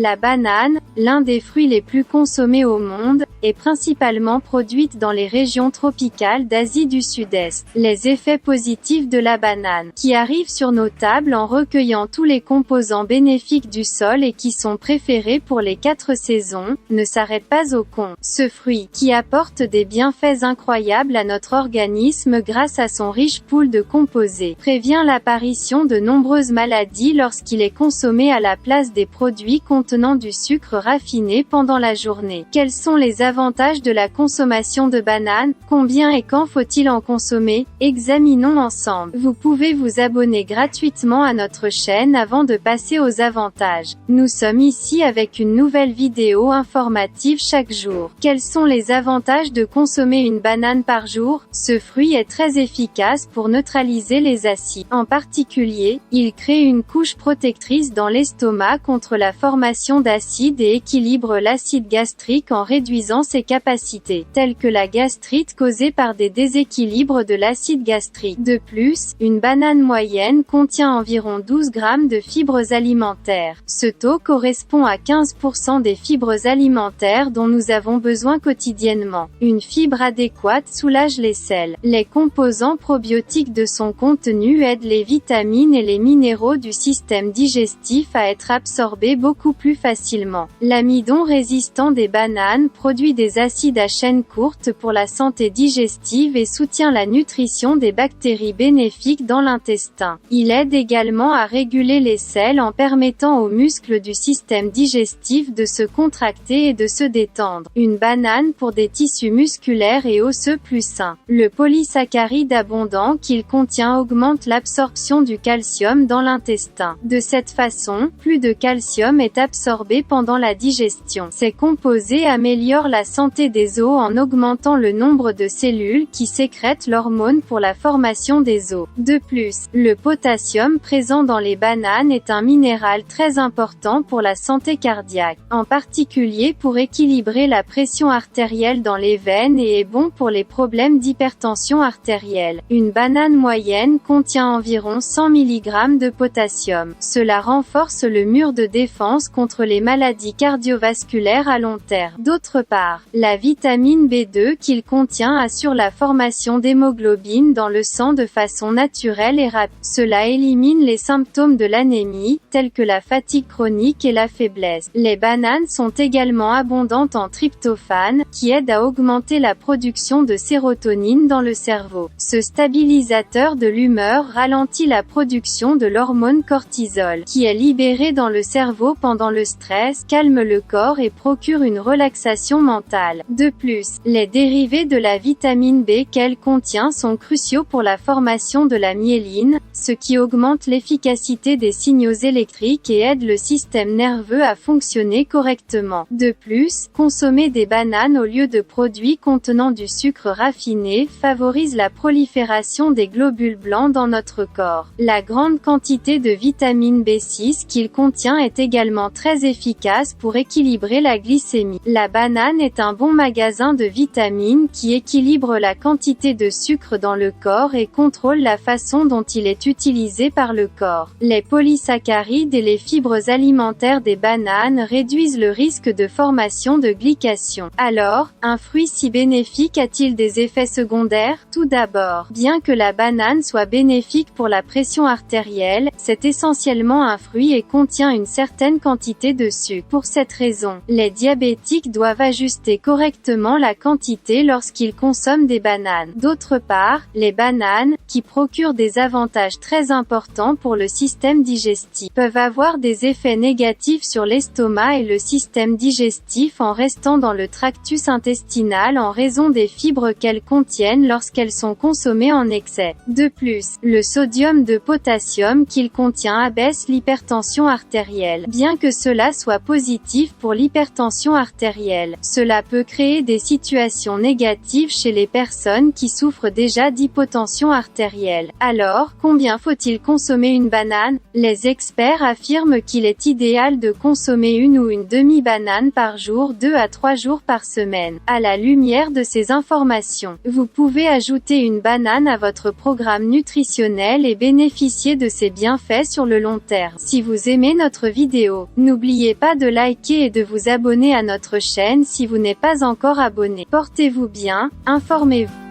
La banane, l'un des fruits les plus consommés au monde, est principalement produite dans les régions tropicales d'Asie du Sud-Est. Les effets positifs de la banane, qui arrivent sur nos tables en recueillant tous les composants bénéfiques du sol et qui sont préférés pour les 4 saisons, ne s'arrêtent pas au compte. Ce fruit, qui apporte des bienfaits incroyables à notre organisme grâce à son riche pool de composés, prévient l'apparition de nombreuses maladies lorsqu'il est consommé à la place des produits contenant du sucre raffiné pendant la journée. Quels sont les avantages de la consommation de bananes? Combien et quand faut-il en consommer? Examinons ensemble. Vous pouvez vous abonner gratuitement à notre chaîne avant de passer aux avantages. Nous sommes ici avec une nouvelle vidéo informative chaque jour. Quels sont les avantages de consommer une banane par jour? Ce fruit est très efficace pour neutraliser les acides. En particulier, il crée une couche protectrice dans l'estomac contre la formation d'acide et équilibre l'acide gastrique en réduisant ses capacités, telles que la gastrite causée par des déséquilibres de l'acide gastrique. De plus, une banane moyenne contient environ 12 grammes de fibres alimentaires. Ce taux correspond à 15% des fibres alimentaires dont nous avons besoin quotidiennement. Une fibre adéquate soulage les selles. Les composants probiotiques de son contenu aident les vitamines et les minéraux du système digestif à être absorbés beaucoup plus facilement. L'amidon résistant des bananes produit des acides à chaîne courte pour la santé digestive et soutient la nutrition des bactéries bénéfiques dans l'intestin. Il aide également à réguler les selles en permettant aux muscles du système digestif de se contracter et de se détendre. Une banane pour des tissus musculaires et osseux plus sains. Le polysaccharide abondant qu'il contient augmente l'absorption du calcium dans l'intestin. De cette façon, plus de calcium est absorbé pendant la digestion. Ces composés améliorent la santé des os en augmentant le nombre de cellules qui sécrètent l'hormone pour la formation des os. De plus, le potassium présent dans les bananes est un minéral très important pour la santé cardiaque, en particulier pour équilibrer la pression artérielle dans les veines et est bon pour les problèmes d'hypertension artérielle. Une banane moyenne contient environ 100 mg de potassium. Cela renforce le mur de défense contre les maladies cardiovasculaires à long terme. D'autre part, la vitamine B2 qu'il contient assure la formation d'hémoglobine dans le sang de façon naturelle et rapide. Cela élimine les symptômes de l'anémie, tels que la fatigue chronique et la faiblesse. Les bananes sont également abondantes en tryptophane, qui aide à augmenter la production de sérotonine dans le cerveau. Ce stabilisateur de l'humeur ralentit la production de l'hormone cortisol, qui est libérée dans le cerveau pendant le stress, calme le corps et procure une relaxation mentale. De plus, les dérivés de la vitamine B qu'elle contient sont cruciaux pour la formation de la myéline, ce qui augmente l'efficacité des signaux électriques et aide le système nerveux à fonctionner correctement. De plus, consommer des bananes au lieu de produits contenant du sucre raffiné favorise la prolifération des globules blancs dans notre corps. La grande quantité de vitamine B6 qu'il contient est également très efficace pour équilibrer la glycémie. La banane est un bon magasin de vitamines qui équilibre la quantité de sucre dans le corps et contrôle la façon dont il est utilisé par le corps. Les polysaccharides et les fibres alimentaires des bananes réduisent le risque de formation de glycation. Alors, un fruit si bénéfique a-t-il des effets secondaires? Tout d'abord, bien que la banane soit bénéfique pour la pression artérielle, c'est essentiellement un fruit et contient une certaine quantité de sucre. Pour cette raison, les diabétiques doivent ajuster correctement la quantité lorsqu'ils consomment des bananes. D'autre part, les bananes, qui procurent des avantages très importants pour le système digestif, peuvent avoir des effets négatifs sur l'estomac et le système digestif en restant dans le tractus intestinal en raison des fibres qu'elles contiennent lorsqu'elles sont consommées en excès. De plus, le sodium de potassium qu'il contient abaisse l'hypertension artérielle. Bien que cela soit positif pour l'hypertension artérielle, Cela peut créer des situations négatives chez les personnes qui souffrent déjà d'hypotension artérielle. Alors, combien faut-il consommer une banane? Les experts affirment qu'il est idéal de consommer une ou une demi-banane par jour 2 à 3 jours par semaine. À la lumière de ces informations, vous pouvez ajouter une banane à votre programme nutritionnel et bénéficier de ses bienfaits sur le long terme. Si vous aimez notre vidéo, n'oubliez pas de liker et de vous abonner à notre chaîne si vous n'êtes pas encore abonné. Portez-vous bien, informez-vous.